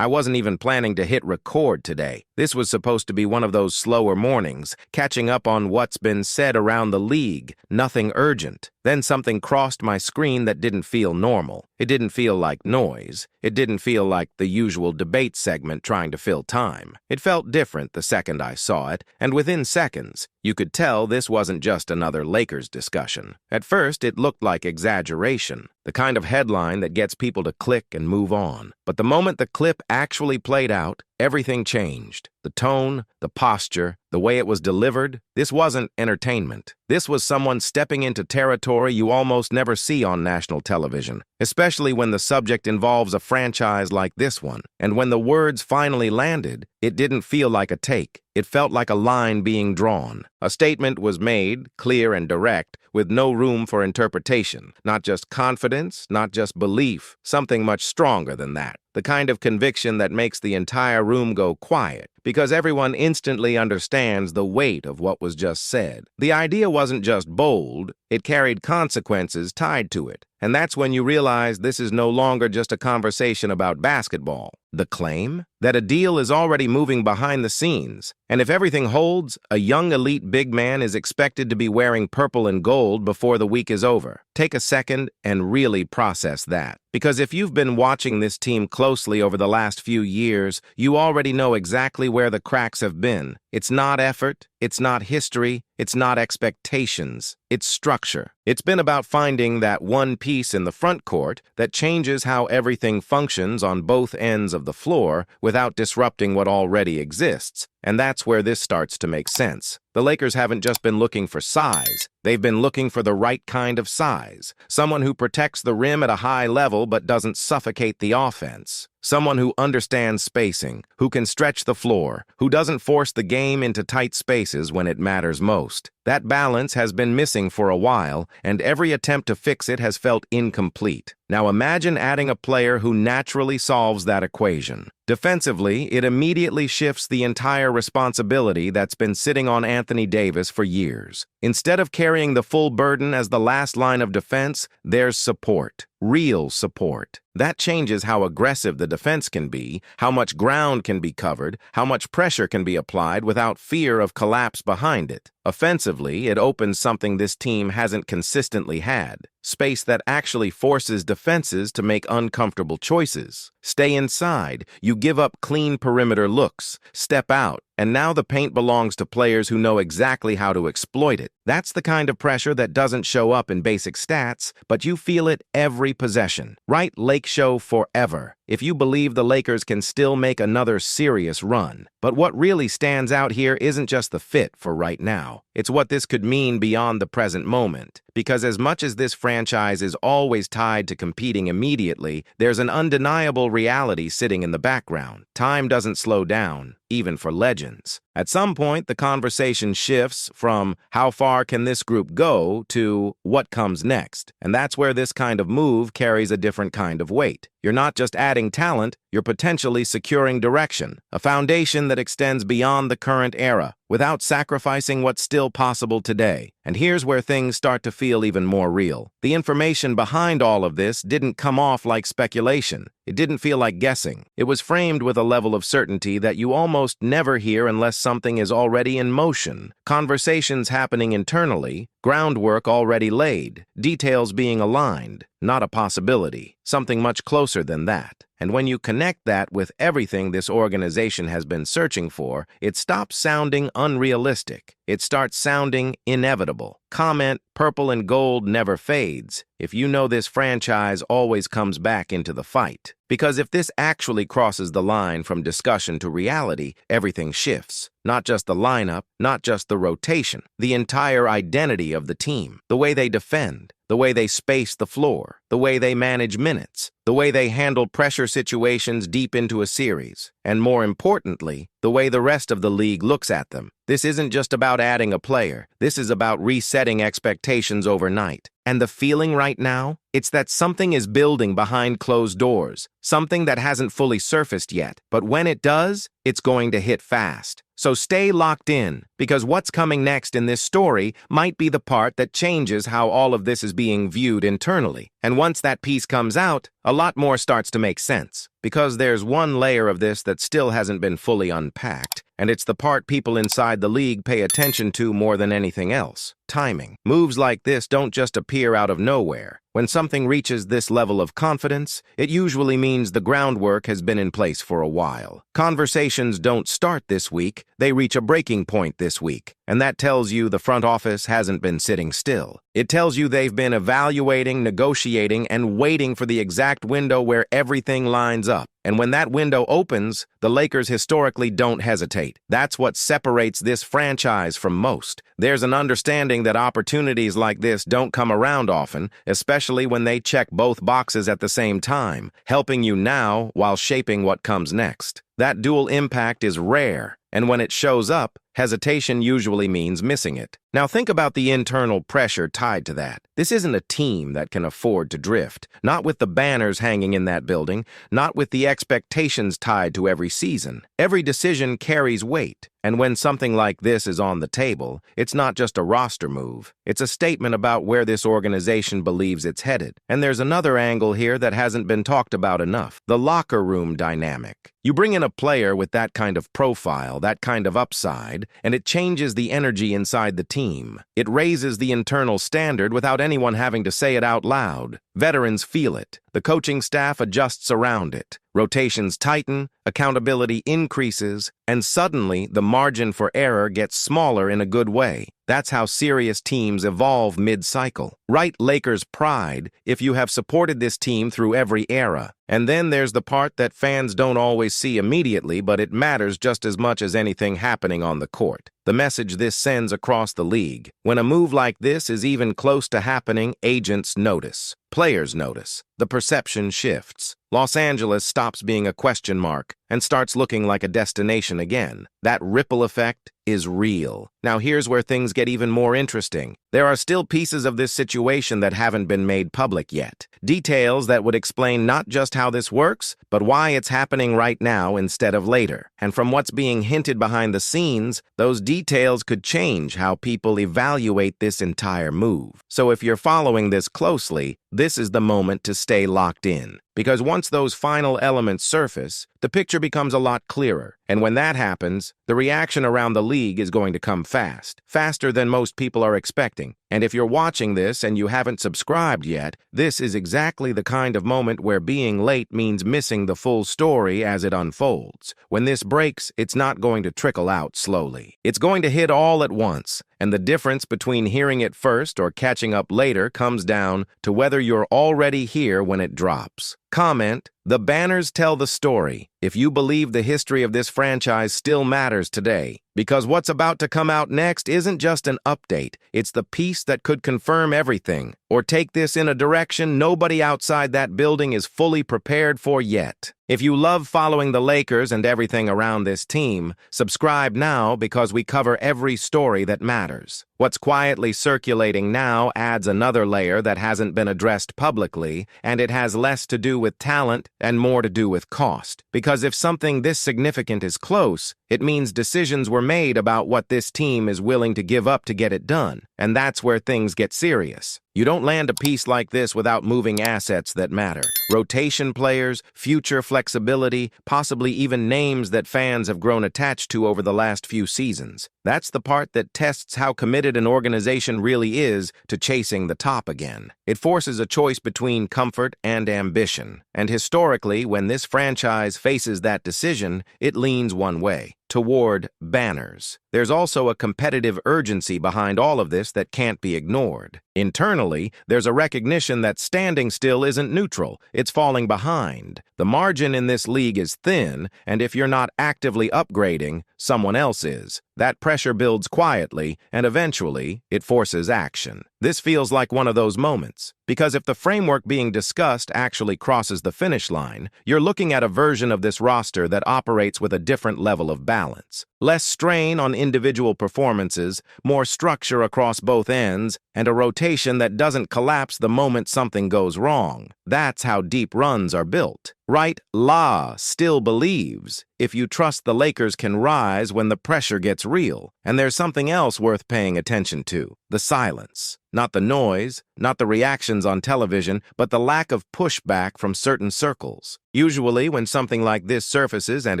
I wasn't even planning to hit record today. This was supposed to be one of those slower mornings, catching up on what's been said around the league, nothing urgent. Then something crossed my screen that didn't feel normal. It didn't feel like noise. It didn't feel like the usual debate segment trying to fill time. It felt different the second I saw it, and within seconds, you could tell this wasn't just another Lakers discussion. At first, it looked like exaggeration, the kind of headline that gets people to click and move on. But the moment the clip actually played out, everything changed. The tone, the posture, the way it was delivered. This wasn't entertainment. This was someone stepping into territory you almost never see on national television, especially when the subject involves a franchise like this one. And when the words finally landed, it didn't feel like a take. It felt like a line being drawn. A statement was made, clear and direct, with no room for interpretation. Not just confidence, not just belief, something much stronger than that. The kind of conviction that makes the entire room go quiet, because everyone instantly understands the weight of what was just said. The idea wasn't just bold, it carried consequences tied to it. And that's when you realize this is no longer just a conversation about basketball. The claim? That a deal is already moving behind the scenes, and if everything holds, a young elite big man is expected to be wearing purple and gold before the week is over. Take a second and really process that. Because if you've been watching this team closely over the last few years, you already know exactly where the cracks have been. It's not effort, it's not history, it's not expectations, it's structure. It's been about finding that one piece in the front court that changes how everything functions on both ends of the floor without disrupting what already exists. And that's where this starts to make sense. The Lakers haven't just been looking for size. They've been looking for the right kind of size. Someone who protects the rim at a high level but doesn't suffocate the offense. Someone who understands spacing, who can stretch the floor, who doesn't force the game into tight spaces when it matters most. That balance has been missing for a while, and every attempt to fix it has felt incomplete. Now imagine adding a player who naturally solves that equation. Defensively, it immediately shifts the entire responsibility that's been sitting on Anthony Davis for years. Instead of carrying the full burden as the last line of defense, there's support. Real support. That changes how aggressive the defense can be, how much ground can be covered, how much pressure can be applied without fear of collapse behind it. Offensively, it opens something this team hasn't consistently had. Space that actually forces defenses to make uncomfortable choices. Stay inside, you give up clean perimeter looks, step out, and now the paint belongs to players who know exactly how to exploit it. That's the kind of pressure that doesn't show up in basic stats, but you feel it every possession. Right Lake Show forever, if you believe the Lakers can still make another serious run. But what really stands out here isn't just the fit for right now. It's what this could mean beyond the present moment. Because as much as this franchise is always tied to competing immediately, there's an undeniable reality sitting in the background. Time doesn't slow down, even for legends. At some point, the conversation shifts from how far can this group go to what comes next. And that's where this kind of move carries a different kind of weight. You're not just adding talent, you're potentially securing direction, a foundation that extends beyond the current era, without sacrificing what's still possible today. And here's where things start to feel even more real. The information behind all of this didn't come off like speculation. It didn't feel like guessing. It was framed with a level of certainty that you almost never hear unless something is already in motion. Conversations happening internally, groundwork already laid, details being aligned. Not a possibility, something much closer than that. And when you connect that with everything this organization has been searching for, it stops sounding unrealistic. It starts sounding inevitable. Comment, purple and gold never fades. If you know this franchise always comes back into the fight. Because if this actually crosses the line from discussion to reality, everything shifts. Not just the lineup, not just the rotation, the entire identity of the team, the way they defend, the way they space the floor, the way they manage minutes, the way they handle pressure situations deep into a series, and more importantly, the way the rest of the league looks at them. This isn't just about adding a player. This is about resetting expectations overnight. And the feeling right now? It's that something is building behind closed doors, something that hasn't fully surfaced yet. But when it does, it's going to hit fast. So stay locked in, because what's coming next in this story might be the part that changes how all of this is being viewed internally. And once that piece comes out, a lot more starts to make sense, because there's one layer of this that still hasn't been fully unpacked, and it's the part people inside the league pay attention to more than anything else: timing. Moves like this don't just appear out of nowhere. When something reaches this level of confidence, it usually means the groundwork has been in place for a while. Conversations don't start this week, they reach a breaking point this week, and that tells you the front office hasn't been sitting still. It tells you they've been evaluating, negotiating, and waiting for the exact window where everything lines up. And when that window opens, the Lakers historically don't hesitate. That's what separates this franchise from most. There's an understanding that opportunities like this don't come around often, especially when they check both boxes at the same time, helping you now while shaping what comes next. That dual impact is rare, and when it shows up, hesitation usually means missing it. Now think about the internal pressure tied to that. This isn't a team that can afford to drift, not with the banners hanging in that building, not with the expectations tied to every season. Every decision carries weight, and when something like this is on the table, it's not just a roster move. It's a statement about where this organization believes it's headed. And there's another angle here that hasn't been talked about enough: the locker room dynamic. You bring in a player with that kind of profile, that kind of upside, and it changes the energy inside the team. It raises the internal standard without anyone having to say it out loud. Veterans feel it. The coaching staff adjusts around it. Rotations tighten, accountability increases, and suddenly the margin for error gets smaller in a good way. That's how serious teams evolve mid-cycle. Right, Lakers pride if you have supported this team through every era. And then there's the part that fans don't always see immediately, but it matters just as much as anything happening on the court. The message this sends across the league. When a move like this is even close to happening, agents notice. Players notice. The perception shifts. Los Angeles stops being a question mark and starts looking like a destination again. That ripple effect is real. Now here's where things get even more interesting. There are still pieces of this situation that haven't been made public yet. Details that would explain not just how this works, but why it's happening right now instead of later. And from what's being hinted behind the scenes, those details could change how people evaluate this entire move. So if you're following this closely, this is the moment to stay locked in. Because once those final elements surface, the picture becomes a lot clearer. And when that happens, the reaction around the league is going to come fast. Faster than most people are expecting. And if you're watching this and you haven't subscribed yet, this is exactly the kind of moment where being late means missing the full story as it unfolds. When this breaks, it's not going to trickle out slowly. It's going to hit all at once. And the difference between hearing it first or catching up later comes down to whether you're already here when it drops. Comment: the banners tell the story. If you believe the history of this franchise still matters today, because what's about to come out next isn't just an update, it's the piece that could confirm everything, or take this in a direction nobody outside that building is fully prepared for yet. If you love following the Lakers and everything around this team, subscribe now, because we cover every story that matters. What's quietly circulating now adds another layer that hasn't been addressed publicly, and it has less to do with talent and more to do with cost. Because if something this significant is close, it means decisions were made about what this team is willing to give up to get it done. And that's where things get serious. You don't land a piece like this without moving assets that matter. Rotation players, future flexibility, possibly even names that fans have grown attached to over the last few seasons. That's the part that tests how committed an organization really is to chasing the top again. It forces a choice between comfort and ambition. And historically, when this franchise faces that decision, it leans one way: toward banners. There's also a competitive urgency behind all of this that can't be ignored. Internally, there's a recognition that standing still isn't neutral, it's falling behind. The margin in this league is thin, and if you're not actively upgrading, someone else is. That pressure builds quietly, and eventually, it forces action. This feels like one of those moments, because if the framework being discussed actually crosses the finish line, you're looking at a version of this roster that operates with a different level of balance. Less strain on individual performances, more structure across both ends, and a rotation that doesn't collapse the moment something goes wrong. That's how deep runs are built. Right? La still believes if you trust the Lakers can rise when the pressure gets real. And there's something else worth paying attention to. The silence. Not the noise, not the reactions on television, but the lack of pushback from certain circles. Usually, when something like this surfaces and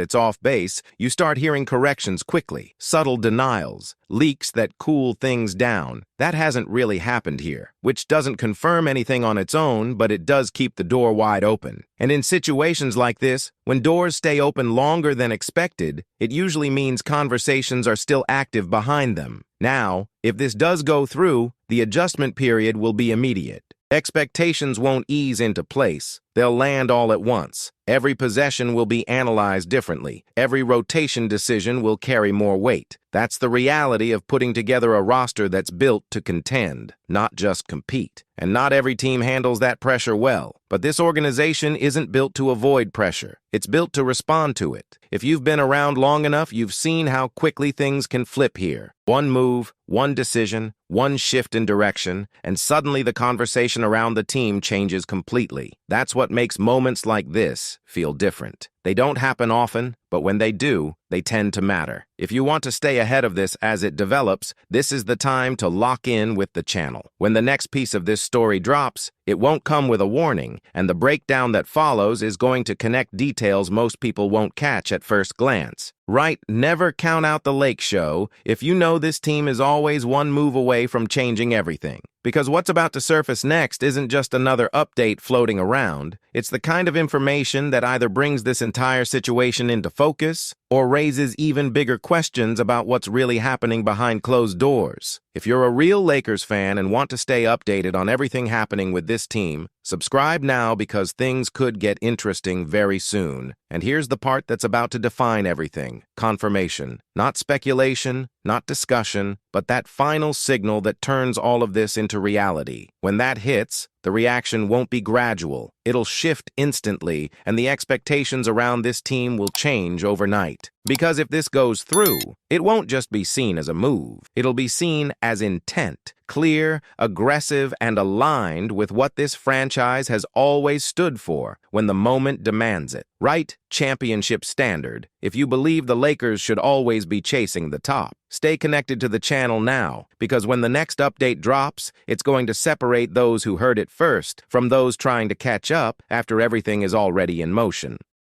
it's off base, you start hearing corrections quickly, subtle denials, leaks that cool things down. That hasn't really happened here, which doesn't confirm anything on its own, but it does keep the door wide open. And in situations like this, when doors stay open longer than expected, it usually means conversations are still active behind them. Now, if this does go through, the adjustment period will be immediate. Expectations won't ease into place. They'll land all at once. Every possession will be analyzed differently. Every rotation decision will carry more weight. That's the reality of putting together a roster that's built to contend, not just compete. And not every team handles that pressure well. But this organization isn't built to avoid pressure. It's built to respond to it. If you've been around long enough, you've seen how quickly things can flip here. One move, one decision, one shift in direction, and suddenly the conversation around the team changes completely. That's what makes moments like this feel different. They don't happen often, but when they do, they tend to matter. If you want to stay ahead of this as it develops, this is the time to lock in with the channel. When the next piece of this story drops, it won't come with a warning, and the breakdown that follows is going to connect details most people won't catch at first glance. Right, never count out the Lake Show if you know this team is always one move away from changing everything. Because what's about to surface next isn't just another update floating around. It's the kind of information that either brings this entire situation into focus or raises even bigger questions about what's really happening behind closed doors. If you're a real Lakers fan and want to stay updated on everything happening with this team, subscribe now because things could get interesting very soon. And here's the part that's about to define everything. Confirmation. Not speculation, not discussion, but that final signal that turns all of this into reality. When that hits, the reaction won't be gradual. It'll shift instantly, and the expectations around this team will change overnight. Because if this goes through, it won't just be seen as a move. It'll be seen as intent. Clear, aggressive, and aligned with what this franchise has always stood for when the moment demands it. Right? Championship standard. If you believe the Lakers should always be chasing the top, stay connected to the channel now, because when the next update drops, it's going to separate those who heard it first from those trying to catch up after everything is already in motion.